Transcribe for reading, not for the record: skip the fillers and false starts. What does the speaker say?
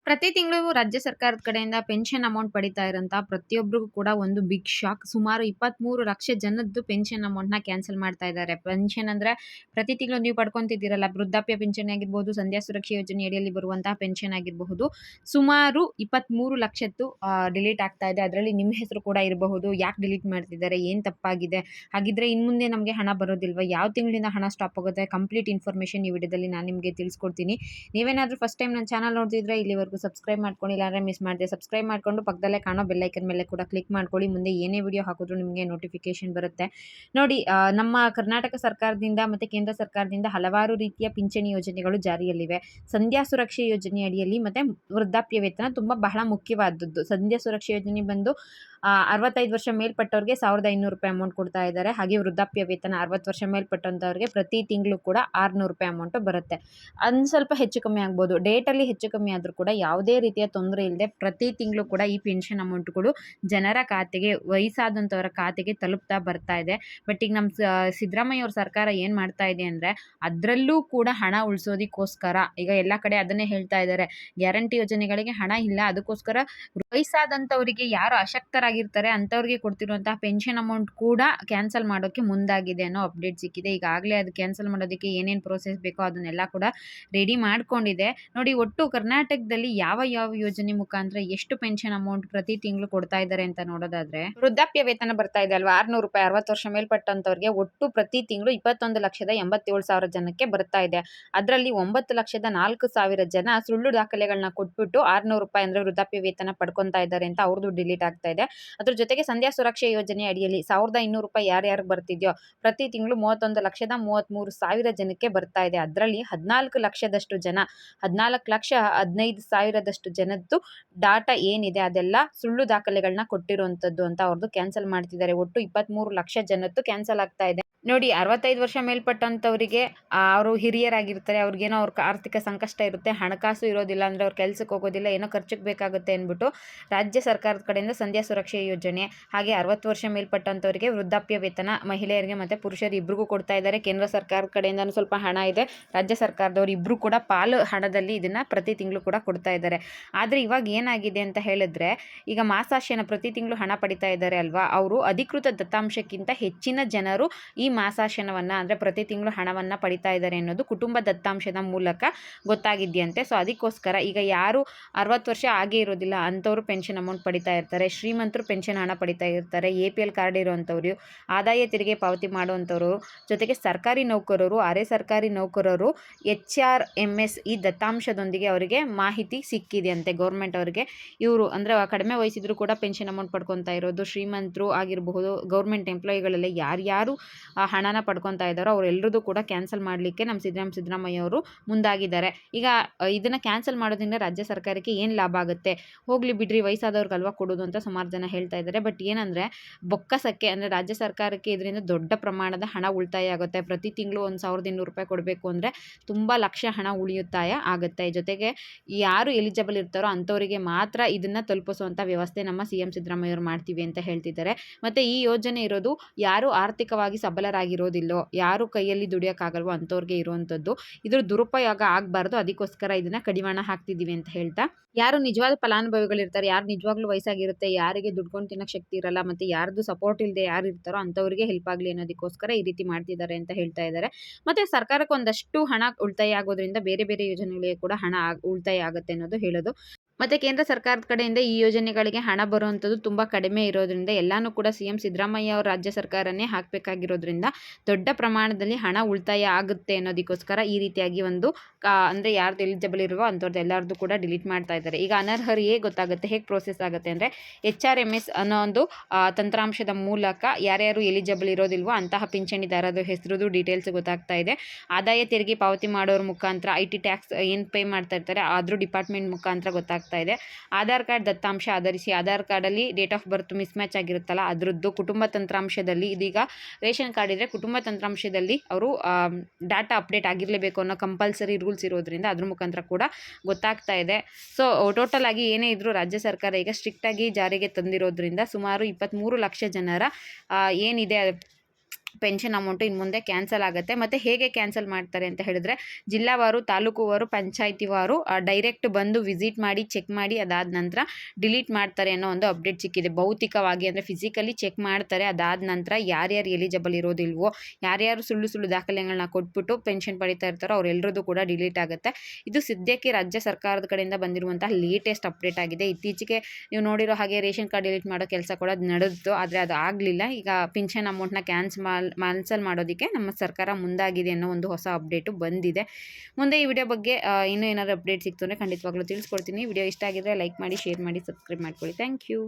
ಪ್ರತಿ ತಿಂಗಳು ರಾಜ್ಯ ಸರ್ಕಾರದ ಕಡೆಯಿಂದ ಪೆನ್ಷನ್ ಅಮೌಂಟ್ ಪಡಿತಾ ಇರೋಂಥ ಪ್ರತಿಯೊಬ್ಬರಿಗೂ ಕೂಡ ಒಂದು ಬಿಗ್ ಶಾಕ್. ಸುಮಾರು 23,00,000 ಜನದ್ದು ಪೆನ್ಷನ್ ಅಮೌಂಟ್‌ನ ಕ್ಯಾನ್ಸಲ್ ಮಾಡ್ತಾ ಇದ್ದಾರೆ. ಪೆನ್ಷನ್ ಅಂದ್ರೆ ಪ್ರತಿ ತಿಂಗಳು ನೀವು ಪಡ್ಕೊಂತಿದ್ದೀರಲ್ಲ, ವೃದ್ಧಾಪ್ಯ ಪಿಂಚಣಿ ಆಗಿರ್ಬೋದು, ಸಂಧ್ಯಾ ಸುರಕ್ಷಾ ಯೋಜನೆ ಅಡಿಯಲ್ಲಿ ಬರುವಂತಹ ಪೆನ್ಷನ್ ಆಗಿರಬಹುದು. ಸುಮಾರು 23,00,000ದ್ದು ಡಿಲೀಟ್ ಆಗ್ತಾ ಇದೆ. ಅದರಲ್ಲಿ ನಿಮ್ಮ ಹೆಸರು ಕೂಡ ಇರಬಹುದು. ಯಾಕೆ ಡಿಲೀಟ್ ಮಾಡ್ತಿದ್ದಾರೆ? ಏನು ತಪ್ಪಾಗಿದೆ? ಹಾಗಿದ್ರೆ ಇನ್ಮುಂದೆ ನಮಗೆ ಹಣ ಬರೋದಿಲ್ವಾ? ಯಾವ ತಿಂಗಳಿಂದ ಹಣ ಸ್ಟಾಪ್ ಆಗುತ್ತೆ? ಕಂಪ್ಲೀಟ್ ಇನ್ಫಾರ್ಮೇಷನ್ ಈ ವಿಡಿಯೋದಲ್ಲಿ ನಾನು ನಿಮಗೆ ತಿಳಿಸ್ಕೊಡ್ತೀನಿ. ನೀವೇನಾದರೂ ಫಸ್ಟ್ ಟೈಮ್ ನನ್ನ ಚಾನಲ್ ನೋಡ್ತಿದ್ರೆ ಇಲ್ಲಿವರೆಗೂ ಸಬ್ಸ್ಕ್ರೈಬ್ ಮಾಡ್ಕೊಳ್ಳಿ, ಇಲ್ಲಾಂದ್ರೆ ಮಿಸ್ ಮಾಡಿದೆ ಸಬ್ಸ್ಕ್ರೈಬ್ ಮಾಡ್ಕೊಂಡು ಪಕ್ಕದಲ್ಲೇ ಕಾಣೋ ಬೆಲ್ ಐಕನ್ ಮೇಲೆ ಕೂಡ ಕ್ಲಿಕ್ ಮಾಡ್ಕೊಳ್ಳಿ. ಮುಂದೆ ಏನೇ ವಿಡಿಯೋ ಹಾಕಿದ್ರು ನಿಮಗೆ ನೋಟಿಫಿಕೇಶನ್ ಬರುತ್ತೆ. ನೋಡಿ, ನಮ್ಮ ಕರ್ನಾಟಕ ಸರ್ಕಾರದಿಂದ ಮತ್ತು ಕೇಂದ್ರ ಸರ್ಕಾರದಿಂದ ಹಲವಾರು ರೀತಿಯ ಪಿಂಚಣಿ ಯೋಜನೆಗಳು ಜಾರಿಯಲ್ಲಿವೆ. ಸಂಧ್ಯಾ ಸುರಕ್ಷೆ ಯೋಜನೆ ಅಡಿಯಲ್ಲಿ ಮತ್ತು ವೃದ್ಧಾಪ್ಯ ವೇತನ ತುಂಬ ಬಹಳ ಮುಖ್ಯವಾದದ್ದು. ಸಂಧ್ಯಾ ಸುರಕ್ಷೆ ಯೋಜನೆ ಬಂದು 65 ವರ್ಷ ಮೇಲ್ಪಟ್ಟವ್ರಿಗೆ ₹1,500 ಅಮೌಂಟ್ ಕೊಡ್ತಾ ಇದ್ದಾರೆ. ಹಾಗೆ ವೃದ್ಧಾಪ್ಯ ವೇತನ 60 ವರ್ಷ ಮೇಲ್ಪಟ್ಟಂಥವ್ರಿಗೆ ಪ್ರತಿ ತಿಂಗಳು ಕೂಡ ₹600 ಅಮೌಂಟು ಬರುತ್ತೆ. ಸ್ವಲ್ಪ ಹೆಚ್ಚು ಕಮ್ಮಿ ಆಗ್ಬೋದು. ಡೇಟಲ್ಲಿ ಹೆಚ್ಚು ಕಮ್ಮಿ ಆದರೂ ಕೂಡ ಯಾವುದೇ ರೀತಿಯ ತೊಂದರೆ ಇಲ್ಲದೆ ಪ್ರತಿ ತಿಂಗಳು ಕೂಡ ಈ ಪೆನ್ಷನ್ ಅಮೌಂಟ್ಗಳು ಜನರ ಖಾತೆಗೆ, ವಯಸ್ಸಾದಂಥವರ ಖಾತೆಗೆ ತಲುಪ್ತಾ ಬರ್ತಾ ಇದೆ. ಬಟ್ ಈಗ ನಮ್ಮ ಸಿದ್ದರಾಮಯ್ಯ ಅವ್ರ ಸರ್ಕಾರ ಏನು ಮಾಡ್ತಾ ಇದೆ ಅಂದರೆ, ಅದರಲ್ಲೂ ಕೂಡ ಹಣ ಉಳಿಸೋದಕ್ಕೋಸ್ಕರ ಈಗ ಎಲ್ಲ ಕಡೆ ಅದನ್ನೇ ಹೇಳ್ತಾ ಇದ್ದಾರೆ. ಗ್ಯಾರಂಟಿ ಯೋಜನೆಗಳಿಗೆ ಹಣ ಇಲ್ಲ, ಅದಕ್ಕೋಸ್ಕರ ವಯಸ್ಸಾದಂಥವರಿಗೆ ಯಾರು ಅಶಕ್ತರಾಗಿರ್ತಾರೆ ಅಂಥವ್ರಿಗೆ ಕೊಡ್ತಿರುವಂತಹ ಪೆನ್ಷನ್ ಅಮೌಂಟ್ ಕೂಡ ಕ್ಯಾನ್ಸಲ್ ಮಾಡೋಕ್ಕೆ ಮುಂದಾಗಿದೆ ಅನ್ನೋ ಅಪ್ಡೇಟ್ ಸಿಕ್ಕಿದೆ. ಈಗಾಗಲೇ ಅದು ಕ್ಯಾನ್ಸಲ್ ಮಾಡೋದಕ್ಕೆ ಏನೇನು ಪ್ರೋಸೆಸ್ ಬೇಕೋ ಅದನ್ನೆಲ್ಲ ಕೂಡ ರೆಡಿ ಮಾಡ್ಕೊಂಡಿದೆ. ನೋಡಿ, ಒಟ್ಟು ಕರ್ನಾಟಕದಲ್ಲಿ ಯಾವ ಯಾವ ಯೋಜನೆ ಮುಖಾಂತರ ಎಷ್ಟು ಪೆನ್ಷನ್ ಅಮೌಂಟ್ ಪ್ರತಿ ತಿಂಗಳು ಕೊಡ್ತಾ ಇದ್ದಾರೆ ಅಂತ ನೋಡೋದಾದ್ರೆ, ವೃದ್ಧಾಪ್ಯ ವೇತನ ಬರ್ತಾ ಇದೆ ಅಲ್ವಾ, ₹600 60 ವರ್ಷ ಮೇಲ್ಪಟ್ಟಂತವ್ರಿಗೆ ಒಟ್ಟು ಪ್ರತಿ ತಿಂಗಳು 21,87,000 ಜನಕ್ಕೆ ಬರ್ತಾ ಇದೆ. ಅದರಲ್ಲಿ 9,04,000 ಜನ ಸುಳ್ಳು ದಾಖಲೆಗಳನ್ನ ಕೊಟ್ಬಿಟ್ಟು ₹600 ಅಂದ್ರೆ ವೃದ್ಧಾಪ್ಯ ವೇತನ ಪಡ್ಕೊಂತಾ ಇದ್ದಾರೆ ಅಂತ ಅವ್ರದ್ದು ಡಿಲೀಟ್ ಆಗ್ತಾ ಇದೆ. ಅದ್ರ ಜೊತೆಗೆ ಸಂಧ್ಯಾ ಸುರಕ್ಷೆ ಯೋಜನೆ ಅಡಿಯಲ್ಲಿ ₹1,200 ಯಾರ್ಯಾರಿಗೆ ಬರ್ತಿದ್ಯೋ ಪ್ರತಿ ತಿಂಗಳು 31,33,000 ಜನಕ್ಕೆ ಬರ್ತಾ ಇದೆ. ಅದರಲ್ಲಿ 14,00,000 ಜನ, 14,15,000 ಜನದ್ದು ಡಾಟಾ ಏನಿದೆ ಅದೆಲ್ಲ ಸುಳ್ಳು ದಾಖಲೆಗಳನ್ನ ಕೊಟ್ಟಿರುವಂಥದ್ದು ಅಂತ ಅವ್ರದ್ದು ಕ್ಯಾನ್ಸಲ್ ಮಾಡ್ತಿದ್ದಾರೆ. ಒಟ್ಟು 23,00,000 ಜನದ್ದು ಕ್ಯಾನ್ಸಲ್ ಆಗ್ತಾ ಇದೆ. ನೋಡಿ, 65 ವರ್ಷ ಮೇಲ್ಪಟ್ಟಂಥವರಿಗೆ ಅವರು ಹಿರಿಯರಾಗಿರ್ತಾರೆ, ಅವ್ರಿಗೇನೋ ಅವ್ರ ಆರ್ಥಿಕ ಸಂಕಷ್ಟ ಇರುತ್ತೆ, ಹಣಕಾಸು ಇರೋದಿಲ್ಲ ಅಂದರೆ ಅವ್ರು ಕೆಲಸಕ್ಕೆ ಹೋಗೋದಿಲ್ಲ, ಏನೋ ಖರ್ಚಿಗೆ ಬೇಕಾಗುತ್ತೆ ಅಂದ್ಬಿಟ್ಟು ರಾಜ್ಯ ಸರ್ಕಾರದ ಕಡೆಯಿಂದ ಸಂಧ್ಯಾ ಸುರಕ್ಷೆ ಯೋಜನೆ, ಹಾಗೆ 60 ವರ್ಷ ಮೇಲ್ಪಟ್ಟಂಥವರಿಗೆ ವೃದ್ಧಾಪ್ಯ ವೇತನ ಮಹಿಳೆಯರಿಗೆ ಮತ್ತು ಪುರುಷರು ಇಬ್ಬರಿಗೂ ಕೊಡ್ತಾ ಇದ್ದಾರೆ. ಕೇಂದ್ರ ಸರ್ಕಾರದ ಕಡೆಯಿಂದನೂ ಸ್ವಲ್ಪ ಹಣ ಇದೆ, ರಾಜ್ಯ ಸರ್ಕಾರದವರು ಇಬ್ಬರು ಕೂಡ ಪಾಲು ಹಣದಲ್ಲಿ ಇದನ್ನು ಪ್ರತಿ ತಿಂಗಳು ಕೂಡ ಕೊಡ್ತಾ ಇದ್ದಾರೆ. ಆದರೆ ಇವಾಗ ಏನಾಗಿದೆ ಅಂತ ಹೇಳಿದ್ರೆ, ಈಗ ಮಾಸಾಶನ ಪ್ರತಿ ತಿಂಗಳು ಹಣ ಪಡಿತಾ ಇದ್ದಾರೆ ಅಲ್ವಾ, ಅವರು ಅಧಿಕೃತ ದತ್ತಾಂಶಕ್ಕಿಂತ ಹೆಚ್ಚಿನ ಜನರು ಈ ಮಾಸಾಶನವನ್ನು ಅಂದರೆ ಪ್ರತಿ ತಿಂಗಳು ಹಣವನ್ನು ಪಡಿತಾ ಇದ್ದಾರೆ ಅನ್ನೋದು ಕುಟುಂಬ ದತ್ತಾಂಶದ ಮೂಲಕ ಗೊತ್ತಾಗಿದೆಯಂತೆ. ಸೊ ಅದಕ್ಕೋಸ್ಕರ ಈಗ ಯಾರು 60 ವರ್ಷ ಆಗೇ ಇರೋದಿಲ್ಲ ಅಂಥವ್ರು ಪೆನ್ಷನ್ ಅಮೌಂಟ್ ಪಡಿತಾ ಇರ್ತಾರೆ, ಶ್ರೀಮಂತರು ಪೆನ್ಷನ್ ಹಣ ಪಡಿತಾ ಇರ್ತಾರೆ, APL ಕಾರ್ಡ್ ಇರುವಂಥವ್ರು, ಆದಾಯ ತೆರಿಗೆ ಪಾವತಿ ಮಾಡುವಂಥವ್ರು, ಜೊತೆಗೆ ಸರ್ಕಾರಿ ನೌಕರರು, ಅರೆ ಸರ್ಕಾರಿ ನೌಕರರು HRMS ಈ ದತ್ತಾಂಶದೊಂದಿಗೆ ಅವರಿಗೆ ಮಾಹಿತಿ ಸಿಕ್ಕಿದೆಯಂತೆ ಗೌರ್ಮೆಂಟ್ ಅವರಿಗೆ. ಇವರು ಅಂದರೆ ಕಡಿಮೆ ವಯಸ್ಸಿದ್ರು ಕೂಡ ಪೆನ್ಷನ್ ಅಮೌಂಟ್ ಪಡ್ಕೊತಾ ಇರೋದು, ಶ್ರೀಮಂತರು ಆಗಿರಬಹುದು, ಗೌರ್ಮೆಂಟ್ ಎಂಪ್ಲಾಯಿಗಳಲ್ಲಿ ಯಾರ್ಯಾರು ಹಣನ ಪಡ್ಕೊತಾ ಇದ್ದಾರೋ ಅವರೆಲ್ಲರದ್ದು ಕೂಡ ಕ್ಯಾನ್ಸಲ್ ಮಾಡಲಿಕ್ಕೆ ನಮ್ಮ ಸಿದ್ದರಾಮಯ್ಯ ಅವರು ಮುಂದಾಗಿದ್ದಾರೆ. ಈಗ ಇದನ್ನು ಕ್ಯಾನ್ಸಲ್ ಮಾಡೋದ್ರಿಂದ ರಾಜ್ಯ ಸರ್ಕಾರಕ್ಕೆ ಏನು ಲಾಭ ಆಗುತ್ತೆ? ಹೋಗಲಿ ಬಿಡ್ರಿ, ವಯಸ್ಸಾದವ್ರಿಗಲ್ವಾ ಕೊಡೋದು ಅಂತ ಸುಮಾರು ಜನ ಹೇಳ್ತಾ ಇದ್ದಾರೆ. ಬಟ್ ಏನಂದರೆ, ಬೊಕ್ಕಸಕ್ಕೆ ಅಂದರೆ ರಾಜ್ಯ ಸರ್ಕಾರಕ್ಕೆ ಇದರಿಂದ ದೊಡ್ಡ ಪ್ರಮಾಣದ ಹಣ ಉಳಿತಾಯ ಆಗುತ್ತೆ. ಪ್ರತಿ ತಿಂಗಳು ₹1,200 ಕೊಡಬೇಕು ಅಂದರೆ ತುಂಬ ಲಕ್ಷ ಹಣ ಉಳಿತಾಯ ಆಗುತ್ತೆ. ಜೊತೆಗೆ ಯಾರು ಎಲಿಜಿಬಲ್ ಇರ್ತಾರೋ ಅಂಥವರಿಗೆ ಮಾತ್ರ ಇದನ್ನು ತಲುಪಿಸುವಂಥ ವ್ಯವಸ್ಥೆ ನಮ್ಮ CM ಸಿದ್ದರಾಮಯ್ಯ ಅವರು ಮಾಡ್ತೀವಿ ಅಂತ ಹೇಳ್ತಿದ್ದಾರೆ. ಮತ್ತು ಈ ಯೋಜನೆ ಇರೋದು ಯಾರು ಆರ್ಥಿಕವಾಗಿ ಸಬಲರಾಗಿರೋದಿಲ್ಲೋ, ಯಾರು ಕೈಯಲ್ಲಿ ದುಡಿಯೋಕ್ಕಾಗಲ್ವೋ ಅಂಥವ್ರಿಗೆ ಇರುವಂಥದ್ದು. ಇದ್ರ ದುರುಪಯೋಗ ಆಗಬಾರ್ದು, ಅದಕ್ಕೋಸ್ಕರ ಇದನ್ನು ಕಡಿವಾಣ ಹಾಕ್ತಿದ್ದೀವಿ ಅಂತ ಹೇಳ್ತಾ, ಯಾರು ನಿಜವಾದ ಫಲಾನುಭವಿಗಳಿರ್ತಾರೆ, ಯಾರು ನಿಜವಾಗ್ಲೂ ವಯಸ್ಸಾಗಿರುತ್ತೆ, ಯಾರಿಗೆ ದುಡ್ಕೊಂಡು ತಿನ್ನೋಕ್ಕೆ ಶಕ್ತಿ ಇರಲ್ಲ, ಮತ್ತು ಯಾರ್ದು ಸಪೋರ್ಟ್ ಇಲ್ಲದೆ ಯಾರು ಇರ್ತಾರೋ ಅಂಥವ್ರಿಗೆ ಹೆಲ್ಪ್ ಆಗಲಿ ಅನ್ನೋದಕ್ಕೋಸ್ಕರ ಈ ರೀತಿ ಮಾಡ್ತಿದ್ದಾರೆ ಅಂತ ಹೇಳ್ತಾ ಇದ್ದಾರೆ. ಮತ್ತು ಸರ್ಕಾರಕ್ಕೆ ಒಂದಷ್ಟು ಹಣ ಉಳಿತಾಯ ಆಗೋದ್ರಿಂದ ಬೇರೆ ಬೇರೆ ಯೋಜನೆಗಳಿಗೆ ಕೂಡ ಹಣ ಉಳಿತಾಯ ಆಗುತ್ತೆ ಅನ್ನೋದು ಹೇಳೋದು. ಮತ್ತು ಕೇಂದ್ರ ಸರ್ಕಾರದ ಕಡೆಯಿಂದ ಈ ಯೋಜನೆಗಳಿಗೆ ಹಣ ಬರುವಂಥದ್ದು ತುಂಬ ಕಡಿಮೆ ಇರೋದ್ರಿಂದ ಎಲ್ಲನೂ ಕೂಡ CM ಸಿದ್ದರಾಮಯ್ಯ ಅವರು ರಾಜ್ಯ ಸರ್ಕಾರನೇ ಹಾಕಬೇಕಾಗಿರೋದ್ರಿಂದ ದೊಡ್ಡ ಪ್ರಮಾಣದಲ್ಲಿ ಹಣ ಉಳಿತಾಯ ಆಗುತ್ತೆ ಅನ್ನೋದಕ್ಕೋಸ್ಕರ ಈ ರೀತಿಯಾಗಿ ಒಂದು ಅಂದರೆ ಯಾರ್ದು ಎಲಿಜಿಬಲ್ ಇರುವೋ ಅಂಥವ್ರದ್ದು ಎಲ್ಲರದ್ದು ಕೂಡ ಡಿಲೀಟ್ ಮಾಡ್ತಾ ಇದ್ದಾರೆ. ಈಗ ಅನರ್ಹರು ಹೇಗೆ ಗೊತ್ತಾಗುತ್ತೆ, ಹೇಗೆ ಪ್ರೋಸೆಸ್ ಆಗುತ್ತೆ ಅಂದರೆ, HRMS ಅನ್ನೋ ಒಂದು ತಂತ್ರಾಂಶದ ಮೂಲಕ ಯಾರ್ಯಾರು ಎಲಿಜಿಬಲ್ ಇರೋದಿಲ್ವೋ ಅಂತಹ ಪಿಂಚಣಿದಾರರ ಹೆಸರುದು ಡೀಟೇಲ್ಸ್ ಗೊತ್ತಾಗ್ತಾ ಇದೆ. ಆದಾಯ ತೆರಿಗೆ ಪಾವತಿ ಮಾಡೋರ ಮುಖಾಂತರ IT ಟ್ಯಾಕ್ಸ್ ಏನು ಪೇ ಮಾಡ್ತಾ ಇರ್ತಾರೆ ಅದ್ರ ಡಿಪಾರ್ಟ್ಮೆಂಟ್ ಮುಖಾಂತರ ಗೊತ್ತಾಗ್ತಾ ಇದೆ. ಆಧಾರ್ ಕಾರ್ಡ್ ದತ್ತಾಂಶ ಆಧರಿಸಿ, ಆಧಾರ್ ಕಾರ್ಡಲ್ಲಿ date of birth mismatch ಆಗಿರುತ್ತಲ್ಲ ಅದರದ್ದು, ಕುಟುಂಬ ತಂತ್ರಾಂಶದಲ್ಲಿ, ಇದೀಗ ರೇಷನ್ ಕಾರ್ಡ್ ಇದ್ದರೆ ಕುಟುಂಬ ತಂತ್ರಾಂಶದಲ್ಲಿ ಅವರು ಡಾಟಾ ಅಪ್ಡೇಟ್ ಆಗಿರಲೇಬೇಕು ಅನ್ನೋ ಕಂಪಲ್ಸರಿ ರೂಲ್ಸ್ ಇರೋದ್ರಿಂದ ಅದ್ರ ಮುಖಾಂತರ ಕೂಡ ಗೊತ್ತಾಗ್ತಾ ಇದೆ. ಸೊ ಟೋಟಲ್ ಆಗಿ ಏನೇ ಇದ್ರೂ ರಾಜ್ಯ ಸರ್ಕಾರ ಈಗ ಸ್ಟ್ರಿಕ್ಟಾಗಿ ಜಾರಿಗೆ ತಂದಿರೋದ್ರಿಂದ ಸುಮಾರು 23,00,000 ಜನರ ಏನಿದೆ ಪೆನ್ಷನ್ ಅಮೌಂಟು ಇನ್ನು ಮುಂದೆ ಕ್ಯಾನ್ಸಲ್ ಆಗುತ್ತೆ. ಮತ್ತು ಹೇಗೆ ಕ್ಯಾನ್ಸಲ್ ಮಾಡ್ತಾರೆ ಅಂತ ಹೇಳಿದ್ರೆ, ಜಿಲ್ಲಾವಾರು, ತಾಲೂಕುವಾರು, ಪಂಚಾಯಿತಿವಾರು ಡೈರೆಕ್ಟ್ ಬಂದು ವಿಸಿಟ್ ಮಾಡಿ, ಚೆಕ್ ಮಾಡಿ, ಅದಾದ ನಂತರ ಡಿಲೀಟ್ ಮಾಡ್ತಾರೆ ಅನ್ನೋ ಒಂದು ಅಪ್ಡೇಟ್ ಸಿಕ್ಕಿದೆ. ಭೌತಿಕವಾಗಿ ಅಂದರೆ ಫಿಸಿಕಲಿ ಚೆಕ್ ಮಾಡ್ತಾರೆ. ಅದಾದ ನಂತರ ಯಾರ್ಯಾರು ಎಲಿಜಿಬಲ್ ಇರೋದಿಲ್ವೋ, ಯಾರ್ಯಾರು ಸುಳ್ಳು ದಾಖಲೆಗಳನ್ನ ಕೊಟ್ಬಿಟ್ಟು ಪೆನ್ಷನ್ ಪಡಿತಾ ಇರ್ತಾರೋ ಅವರೆಲ್ಲರದ್ದು ಕೂಡ ಡಿಲೀಟ್ ಆಗುತ್ತೆ. ಇದು ಸದ್ಯಕ್ಕೆ ರಾಜ್ಯ ಸರ್ಕಾರದ ಕಡೆಯಿಂದ ಬಂದಿರುವಂತಹ ಲೇಟೆಸ್ಟ್ ಅಪ್ಡೇಟ್ ಆಗಿದೆ. ಇತ್ತೀಚೆಗೆ ನೀವು ನೋಡಿರೋ ಹಾಗೆ ರೇಷನ್ ಕಾರ್ಡ್ ಡಿಲೀಟ್ ಮಾಡೋ ಕೆಲಸ ಕೂಡ ನಡೆದಿತ್ತು, ಆದರೆ ಅದು ಆಗಲಿಲ್ಲ. ಈಗ ಪೆನ್ಷನ್ ಅಮೌಂಟ್ನ ಕ್ಯಾನ್ಸಲ್ ಮಾಡೋದಕ್ಕೆ ನಮ್ಮ ಸರ್ಕಾರ ಮುಂದಾಗಿದೆ ಅನ್ನೋ ಒಂದು ಹೊಸ ಅಪ್ಡೇಟು ಬಂದಿದೆ. ಮುಂದೆ ಈ ವಿಡಿಯೋ ಬಗ್ಗೆ ಇನ್ನೂ ಏನಾದರೂ ಅಪ್ಡೇಟ್ ಸಿಕ್ತು ಅಂದರೆ ಖಂಡಿತವಾಗ್ಲೂ ತಿಳಿಸ್ಕೊಡ್ತೀನಿ. ವಿಡಿಯೋ ಇಷ್ಟ ಆಗಿದ್ರೆ ಲೈಕ್ ಮಾಡಿ, ಶೇರ್ ಮಾಡಿ, ಸಬ್ಸ್ಕ್ರೈಬ್ ಮಾಡ್ಕೊಳ್ಳಿ. Thank you.